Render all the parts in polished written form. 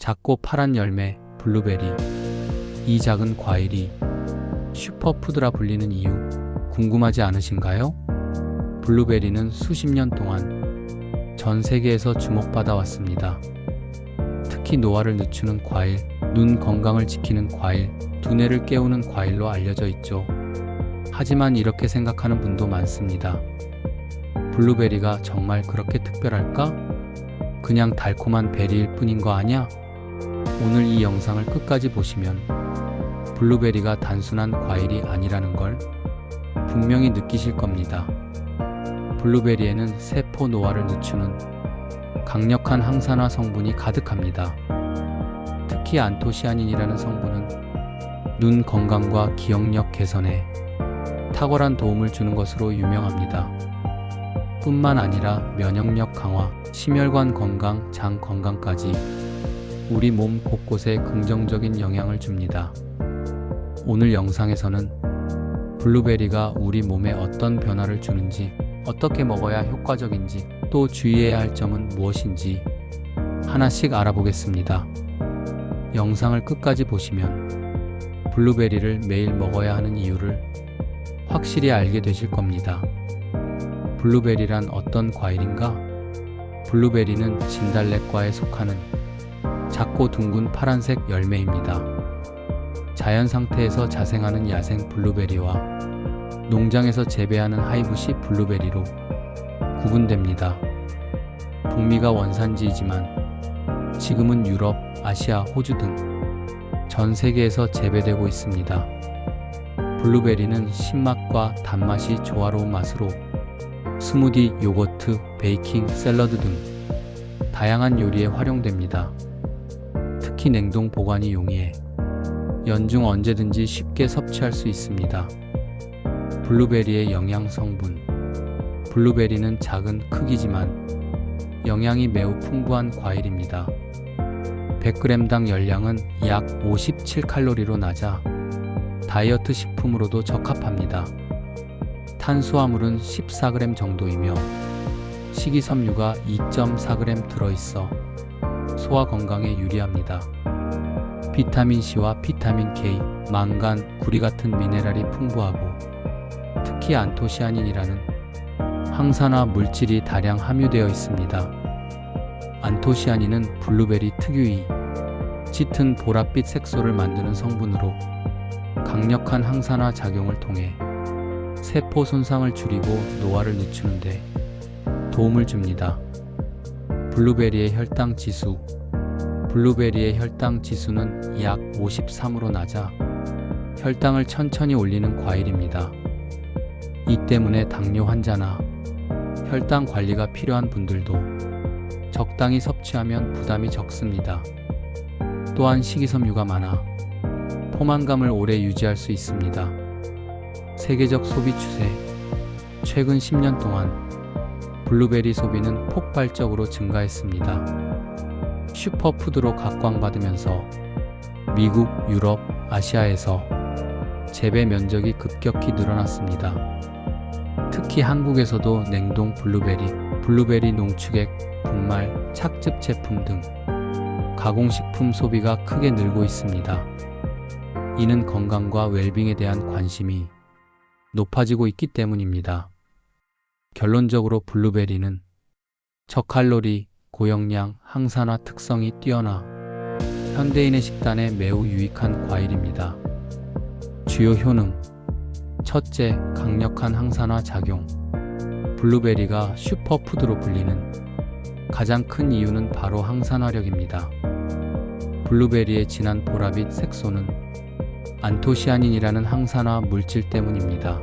작고 파란 열매, 블루베리. 이 작은 과일이 슈퍼푸드라 불리는 이유 궁금하지 않으신가요? 블루베리는 수십 년 동안 전 세계에서 주목받아 왔습니다. 특히 노화를 늦추는 과일, 눈 건강을 지키는 과일, 두뇌를 깨우는 과일로 알려져 있죠. 하지만 이렇게 생각하는 분도 많습니다. 블루베리가 정말 그렇게 특별할까? 그냥 달콤한 베리일 뿐인 거 아냐? 오늘 이 영상을 끝까지 보시면 블루베리가 단순한 과일이 아니라는 걸 분명히 느끼실 겁니다. 블루베리에는 세포 노화를 늦추는 강력한 항산화 성분이 가득합니다. 특히 안토시아닌이라는 성분은 눈 건강과 기억력 개선에 탁월한 도움을 주는 것으로 유명합니다. 뿐만 아니라 면역력 강화, 심혈관 건강, 장 건강까지 우리 몸 곳곳에 긍정적인 영향을 줍니다. 오늘 영상에서는 블루베리가 우리 몸에 어떤 변화를 주는지, 어떻게 먹어야 효과적인지, 또 주의해야 할 점은 무엇인지 하나씩 알아보겠습니다. 영상을 끝까지 보시면 블루베리를 매일 먹어야 하는 이유를 확실히 알게 되실 겁니다. 블루베리란 어떤 과일인가? 블루베리는 진달래과에 속하는 작고 둥근 파란색 열매입니다. 자연 상태에서 자생하는 야생 블루베리와 농장에서 재배하는 하이브시 블루베리로 구분됩니다. 북미가 원산지이지만 지금은 유럽, 아시아, 호주 등 전 세계에서 재배되고 있습니다. 블루베리는 신맛과 단맛이 조화로운 맛으로 스무디, 요거트, 베이킹, 샐러드 등 다양한 요리에 활용됩니다. 특히 냉동 보관이 용이해 연중 언제든지 쉽게 섭취할 수 있습니다. 블루베리의 영양 성분. 블루베리는 작은 크기지만 영양이 매우 풍부한 과일입니다. 100g당 열량은 약 57칼로리로 낮아 다이어트 식품으로도 적합합니다. 탄수화물은 14g 정도이며 식이섬유가 2.4g 들어있어 소화 건강에 유리합니다. 비타민C와 비타민K, 망간, 구리 같은 미네랄이 풍부하고 특히 안토시아닌이라는 항산화 물질이 다량 함유되어 있습니다. 안토시아닌은 블루베리 특유의 짙은 보랏빛 색소를 만드는 성분으로 강력한 항산화 작용을 통해 세포 손상을 줄이고 노화를 늦추는 데 도움을 줍니다. 블루베리의 혈당 지수. 블루베리의 혈당 지수는 약 53으로 낮아 혈당을 천천히 올리는 과일입니다. 이 때문에 당뇨 환자나 혈당 관리가 필요한 분들도 적당히 섭취하면 부담이 적습니다. 또한 식이섬유가 많아 포만감을 오래 유지할 수 있습니다. 세계적 소비 추세. 최근 10년 동안 블루베리 소비는 폭발적으로 증가했습니다. 슈퍼푸드로 각광받으면서 미국, 유럽, 아시아에서 재배 면적이 급격히 늘어났습니다. 특히 한국에서도 냉동 블루베리, 블루베리 농축액, 분말, 착즙 제품 등 가공식품 소비가 크게 늘고 있습니다. 이는 건강과 웰빙에 대한 관심이 높아지고 있기 때문입니다. 결론적으로 블루베리는 저칼로리, 고영양, 항산화 특성이 뛰어나 현대인의 식단에 매우 유익한 과일입니다. 주요 효능. 첫째, 강력한 항산화 작용. 블루베리가 슈퍼푸드로 불리는 가장 큰 이유는 바로 항산화력입니다. 블루베리의 진한 보랏빛 색소는 안토시아닌이라는 항산화 물질 때문입니다.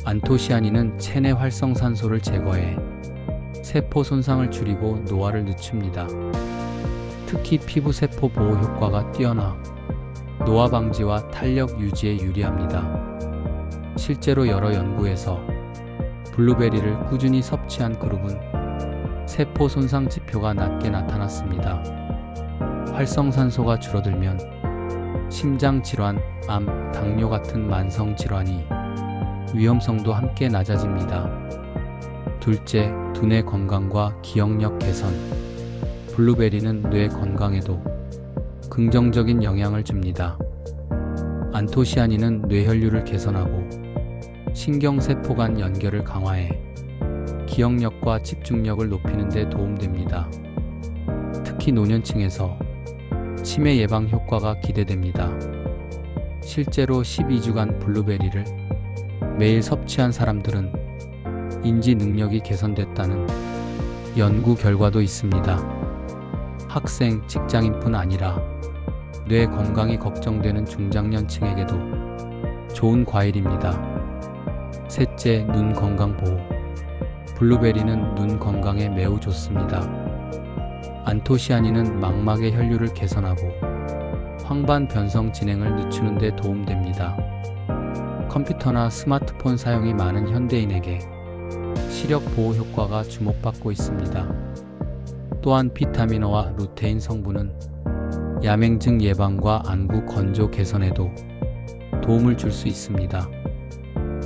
안토시아닌은 체내 활성산소를 제거해 세포 손상을 줄이고 노화를 늦춥니다. 특히 피부 세포 보호 효과가 뛰어나 노화 방지와 탄력 유지에 유리합니다. 실제로 여러 연구에서 블루베리를 꾸준히 섭취한 그룹은 세포 손상 지표가 낮게 나타났습니다. 활성산소가 줄어들면 심장질환, 암, 당뇨 같은 만성 질환이 위험성도 함께 낮아집니다. 둘째, 두뇌 건강과 기억력 개선. 블루베리는 뇌 건강에도 긍정적인 영향을 줍니다. 안토시아닌은 뇌혈류를 개선하고 신경세포 간 연결을 강화해 기억력과 집중력을 높이는 데 도움됩니다. 특히 노년층에서 치매 예방 효과가 기대됩니다. 실제로 12주간 블루베리를 매일 섭취한 사람들은 인지 능력이 개선됐다는 연구 결과도 있습니다. 학생, 직장인뿐 아니라 뇌 건강이 걱정되는 중장년층에게도 좋은 과일입니다. 셋째, 눈 건강 보호. 블루베리는 눈 건강에 매우 좋습니다. 안토시아닌은 망막의 혈류를 개선하고 황반 변성 진행을 늦추는 데 도움됩니다. 컴퓨터나 스마트폰 사용이 많은 현대인에게 시력 보호 효과가 주목받고 있습니다. 또한 비타민어와 루테인 성분은 야맹증 예방과 안구 건조 개선에도 도움을 줄 수 있습니다.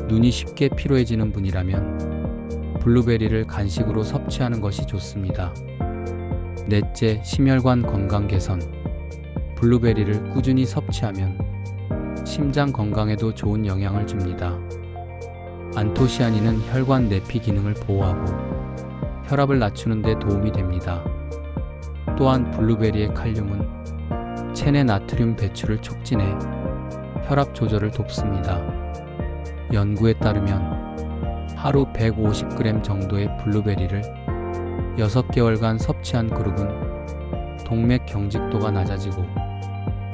눈이 쉽게 피로해지는 분이라면 블루베리를 간식으로 섭취하는 것이 좋습니다. 넷째, 심혈관 건강 개선. 블루베리를 꾸준히 섭취하면 심장 건강에도 좋은 영향을 줍니다. 안토시아닌은 혈관 내피 기능을 보호하고 혈압을 낮추는 데 도움이 됩니다. 또한 블루베리의 칼륨은 체내 나트륨 배출을 촉진해 혈압 조절을 돕습니다. 연구에 따르면 하루 150g 정도의 블루베리를 6개월간 섭취한 그룹은 동맥 경직도가 낮아지고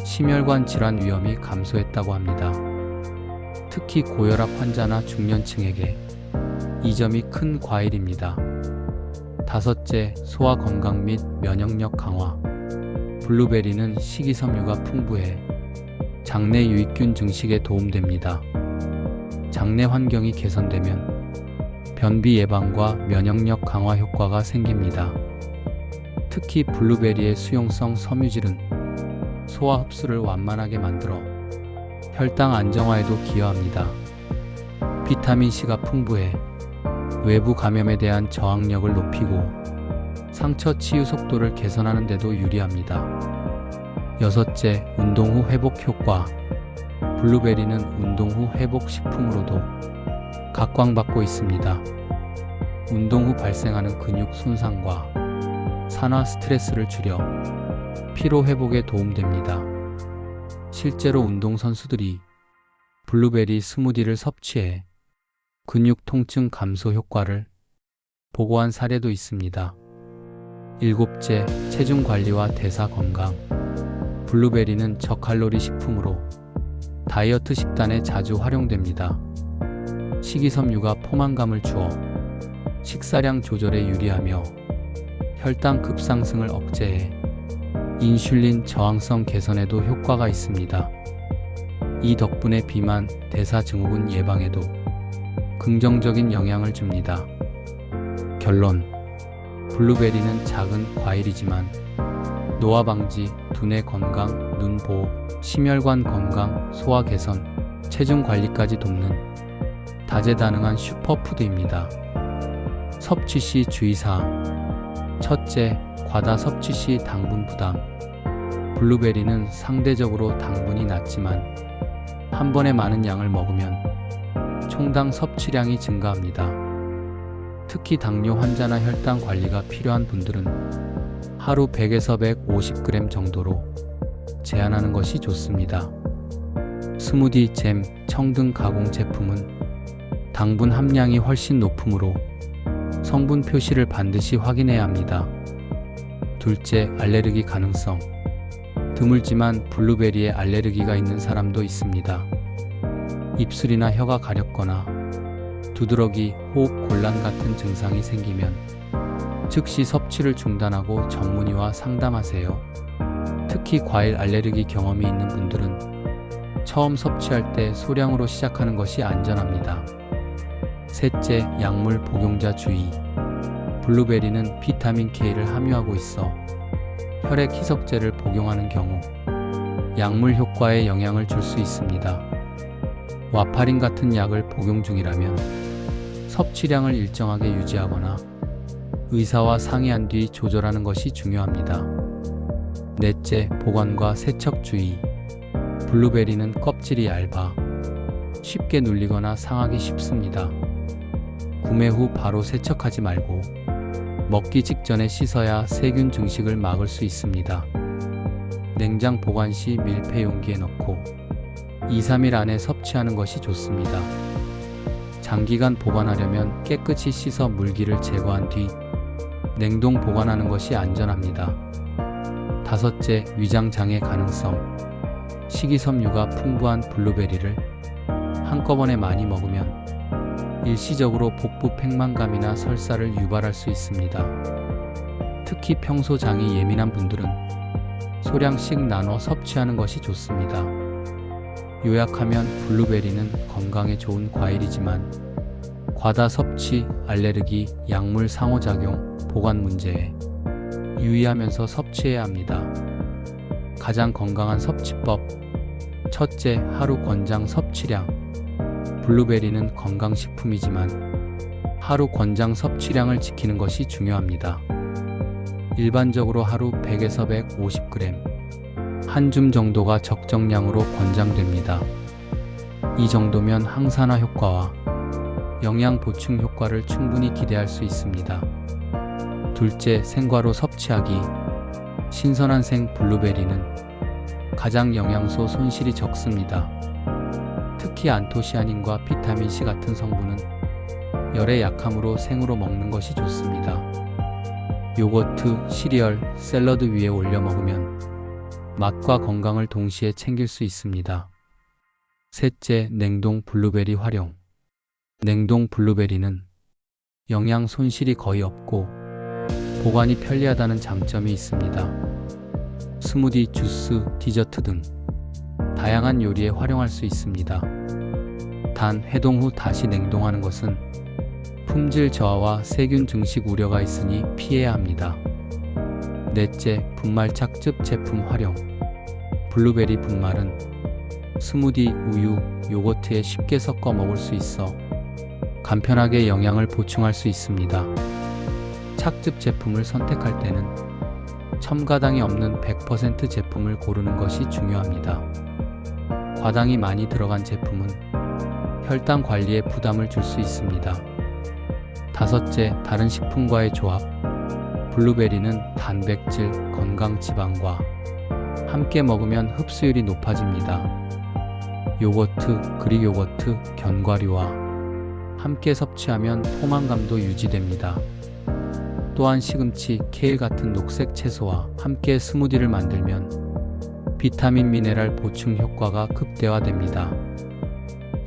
심혈관 질환 위험이 감소했다고 합니다. 특히 고혈압 환자나 중년층에게 이 점이 큰 과일입니다. 다섯째, 소화 건강 및 면역력 강화. 블루베리는 식이섬유가 풍부해 장내 유익균 증식에 도움됩니다. 장내 환경이 개선되면 변비 예방과 면역력 강화 효과가 생깁니다. 특히 블루베리의 수용성 섬유질은 소화 흡수를 완만하게 만들어 혈당 안정화에도 기여합니다. 비타민C가 풍부해 외부 감염에 대한 저항력을 높이고 상처 치유 속도를 개선하는 데도 유리합니다. 여섯째, 운동 후 회복 효과. 블루베리는 운동 후 회복 식품으로도 각광받고 있습니다. 운동 후 발생하는 근육 손상과 산화 스트레스를 줄여 피로 회복에 도움됩니다. 실제로 운동선수들이 블루베리 스무디를 섭취해 근육 통증 감소 효과를 보고한 사례도 있습니다. 일곱째, 체중 관리와 대사 건강. 블루베리는 저칼로리 식품으로 다이어트 식단에 자주 활용됩니다. 식이섬유가 포만감을 주어 식사량 조절에 유리하며 혈당 급상승을 억제해 인슐린 저항성 개선에도 효과가 있습니다. 이 덕분에 비만, 대사증후군 예방에도 긍정적인 영향을 줍니다. 결론, 블루베리는 작은 과일이지만 노화 방지, 두뇌 건강, 눈 보호, 심혈관 건강, 소화 개선, 체중 관리까지 돕는 다재다능한 슈퍼푸드입니다. 섭취 시 주의사항. 첫째, 과다 섭취 시 당분 부담. 블루베리는 상대적으로 당분이 낮지만 한 번에 많은 양을 먹으면 총당 섭취량이 증가합니다. 특히 당뇨 환자나 혈당 관리가 필요한 분들은 하루 100에서 150g 정도로 제한하는 것이 좋습니다. 스무디, 잼, 청 등 가공 제품은 당분 함량이 훨씬 높으므로 성분 표시를 반드시 확인해야 합니다. 둘째, 알레르기 가능성. 드물지만 블루베리에 알레르기가 있는 사람도 있습니다. 입술이나 혀가 가렵거나 두드러기, 호흡 곤란 같은 증상이 생기면 즉시 섭취를 중단하고 전문의와 상담하세요. 특히 과일 알레르기 경험이 있는 분들은 처음 섭취할 때 소량으로 시작하는 것이 안전합니다. 셋째, 약물 복용자 주의. 블루베리는 비타민 K를 함유하고 있어 혈액 희석제를 복용하는 경우 약물 효과에 영향을 줄 수 있습니다. 와파린 같은 약을 복용 중이라면 섭취량을 일정하게 유지하거나 의사와 상의한 뒤 조절하는 것이 중요합니다. 넷째, 보관과 세척 주의. 블루베리는 껍질이 얇아 쉽게 눌리거나 상하기 쉽습니다. 구매 후 바로 세척하지 말고 먹기 직전에 씻어야 세균 증식을 막을 수 있습니다. 냉장 보관 시 밀폐 용기에 넣고 2-3일 안에 섭취하는 것이 좋습니다. 장기간 보관하려면 깨끗이 씻어 물기를 제거한 뒤 냉동 보관하는 것이 안전합니다. 다섯째, 위장 장애 가능성. 식이섬유가 풍부한 블루베리를 한꺼번에 많이 먹으면 일시적으로 복부 팽만감이나 설사를 유발할 수 있습니다. 특히 평소 장이 예민한 분들은 소량씩 나눠 섭취하는 것이 좋습니다. 요약하면 블루베리는 건강에 좋은 과일이지만 과다 섭취, 알레르기, 약물 상호작용, 보관 문제에 유의하면서 섭취해야 합니다. 가장 건강한 섭취법. 첫째, 하루 권장 섭취량. 블루베리는 건강식품이지만 하루 권장 섭취량을 지키는 것이 중요합니다. 일반적으로 하루 100에서 150g, 한 줌 정도가 적정량으로 권장됩니다. 이 정도면 항산화 효과와 영양 보충 효과를 충분히 기대할 수 있습니다. 둘째, 생과로 섭취하기. 신선한 생 블루베리는 가장 영양소 손실이 적습니다. 특히 안토시아닌과 비타민C 같은 성분은 열에 약하므로 생으로 먹는 것이 좋습니다. 요거트, 시리얼, 샐러드 위에 올려 먹으면 맛과 건강을 동시에 챙길 수 있습니다. 셋째, 냉동 블루베리 활용. 냉동 블루베리는 영양 손실이 거의 없고 보관이 편리하다는 장점이 있습니다. 스무디, 주스, 디저트 등 다양한 요리에 활용할 수 있습니다. 단, 해동 후 다시 냉동하는 것은 품질 저하와 세균 증식 우려가 있으니 피해야 합니다. 넷째, 분말 착즙 제품 활용. 블루베리 분말은 스무디, 우유, 요거트에 쉽게 섞어 먹을 수 있어 간편하게 영양을 보충할 수 있습니다. 착즙 제품을 선택할 때는 첨가당이 없는 100% 제품을 고르는 것이 중요합니다. 과당이 많이 들어간 제품은 혈당 관리에 부담을 줄 수 있습니다. 다섯째, 다른 식품과의 조합. 블루베리는 단백질, 건강 지방과 함께 먹으면 흡수율이 높아집니다. 요거트, 그릭 요거트, 견과류와 함께 섭취하면 포만감도 유지됩니다. 또한 시금치, 케일 같은 녹색 채소와 함께 스무디를 만들면 비타민, 미네랄 보충 효과가 극대화됩니다.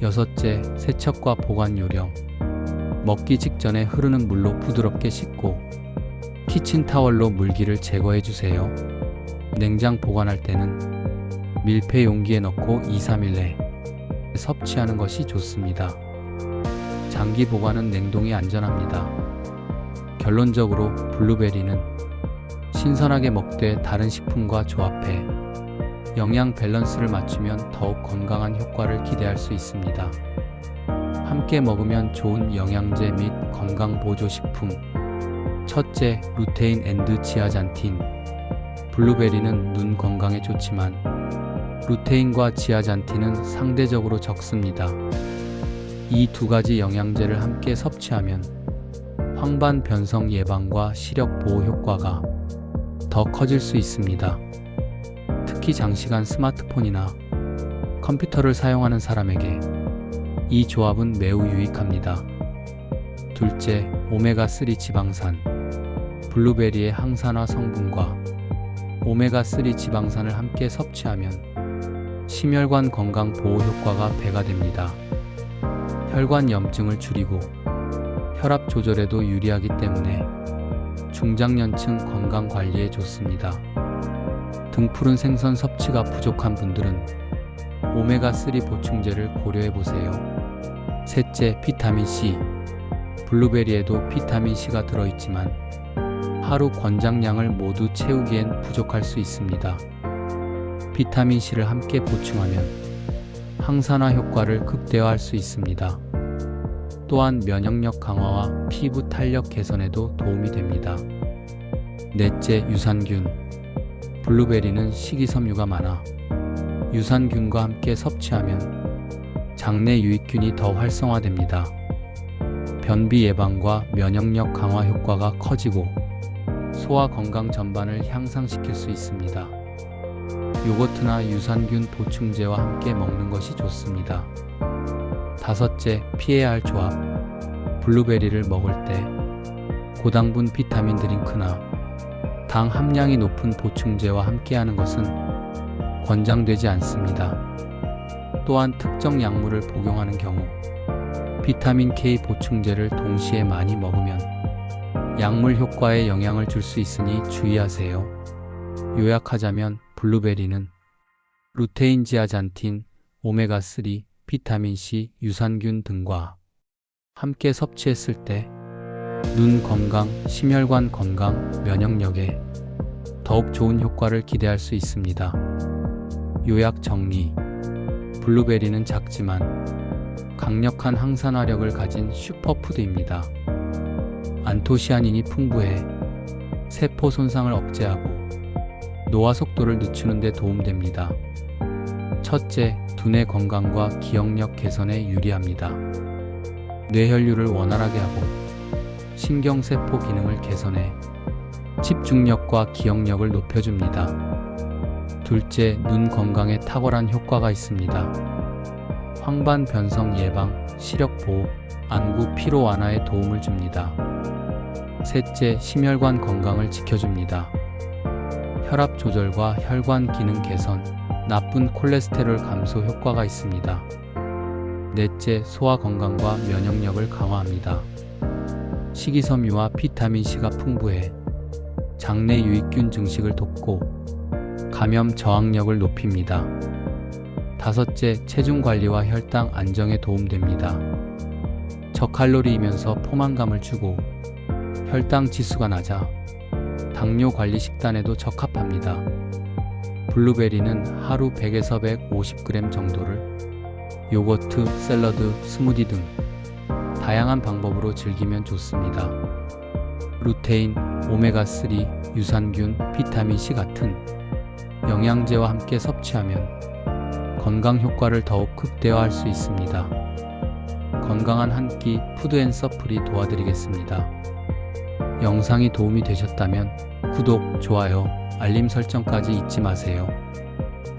여섯째, 세척과 보관 요령. 먹기 직전에 흐르는 물로 부드럽게 씻고 키친타월로 물기를 제거해 주세요. 냉장 보관할 때는 밀폐 용기에 넣고 2-3일 내에 섭취하는 것이 좋습니다. 장기 보관은 냉동이 안전합니다. 결론적으로 블루베리는 신선하게 먹되 다른 식품과 조합해 영양 밸런스를 맞추면 더욱 건강한 효과를 기대할 수 있습니다. 함께 먹으면 좋은 영양제 및 건강 보조 식품. 첫째, 루테인 앤드 지아잔틴. 블루베리는 눈 건강에 좋지만 루테인과 지아잔틴은 상대적으로 적습니다. 이 두 가지 영양제를 함께 섭취하면 황반 변성 예방과 시력 보호 효과가 더 커질 수 있습니다. 특히 장시간 스마트폰이나 컴퓨터를 사용하는 사람에게 이 조합은 매우 유익합니다. 둘째, 오메가3 지방산. 블루베리의 항산화 성분과 오메가3 지방산을 함께 섭취하면 심혈관 건강 보호 효과가 배가 됩니다. 혈관 염증을 줄이고 혈압 조절에도 유리하기 때문에 중장년층 건강 관리에 좋습니다. 등푸른 생선 섭취가 부족한 분들은 오메가3 보충제를 고려해 보세요. 셋째, 비타민C. 블루베리에도 비타민C가 들어있지만 하루 권장량을 모두 채우기엔 부족할 수 있습니다. 비타민C를 함께 보충하면 항산화 효과를 극대화할 수 있습니다. 또한 면역력 강화와 피부 탄력 개선에도 도움이 됩니다. 넷째, 유산균. 블루베리는 식이섬유가 많아 유산균과 함께 섭취하면 장내 유익균이 더 활성화됩니다. 변비 예방과 면역력 강화 효과가 커지고 소화 건강 전반을 향상시킬 수 있습니다. 요거트나 유산균 보충제와 함께 먹는 것이 좋습니다. 다섯째, 피해야 할 조합. 블루베리를 먹을 때 고당분 비타민 드링크나 당 함량이 높은 보충제와 함께하는 것은 권장되지 않습니다. 또한 특정 약물을 복용하는 경우 비타민 K 보충제를 동시에 많이 먹으면 약물 효과에 영향을 줄 수 있으니 주의하세요. 요약하자면 블루베리는 루테인, 지아잔틴, 오메가3, 비타민C, 유산균 등과 함께 섭취했을 때 눈 건강, 심혈관 건강, 면역력에 더욱 좋은 효과를 기대할 수 있습니다. 요약 정리. 블루베리는 작지만 강력한 항산화력을 가진 슈퍼푸드입니다. 안토시아닌이 풍부해 세포 손상을 억제하고 노화 속도를 늦추는 데 도움됩니다. 첫째, 두뇌 건강과 기억력 개선에 유리합니다. 뇌혈류를 원활하게 하고 신경세포 기능을 개선해 집중력과 기억력을 높여줍니다. 둘째, 눈 건강에 탁월한 효과가 있습니다. 황반 변성 예방, 시력 보호, 안구 피로 완화에 도움을 줍니다. 셋째, 심혈관 건강을 지켜줍니다. 혈압 조절과 혈관 기능 개선, 나쁜 콜레스테롤 감소 효과가 있습니다. 넷째, 소화 건강과 면역력을 강화합니다. 식이섬유와 비타민C가 풍부해 장내 유익균 증식을 돕고 감염 저항력을 높입니다. 다섯째, 체중 관리와 혈당 안정에 도움됩니다. 저칼로리이면서 포만감을 주고 혈당 지수가 낮아 당뇨 관리 식단에도 적합합니다. 블루베리는 하루 100에서 150g 정도를 요거트, 샐러드, 스무디 등 다양한 방법으로 즐기면 좋습니다. 루테인, 오메가3, 유산균, 비타민C 같은 영양제와 함께 섭취하면 건강 효과를 더욱 극대화할 수 있습니다. 건강한 한 끼 푸드앤서플이 도와드리겠습니다. 영상이 도움이 되셨다면 구독, 좋아요, 알림 설정까지 잊지 마세요.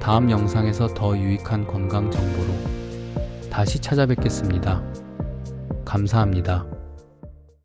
다음 영상에서 더 유익한 건강 정보로 다시 찾아뵙겠습니다. 감사합니다.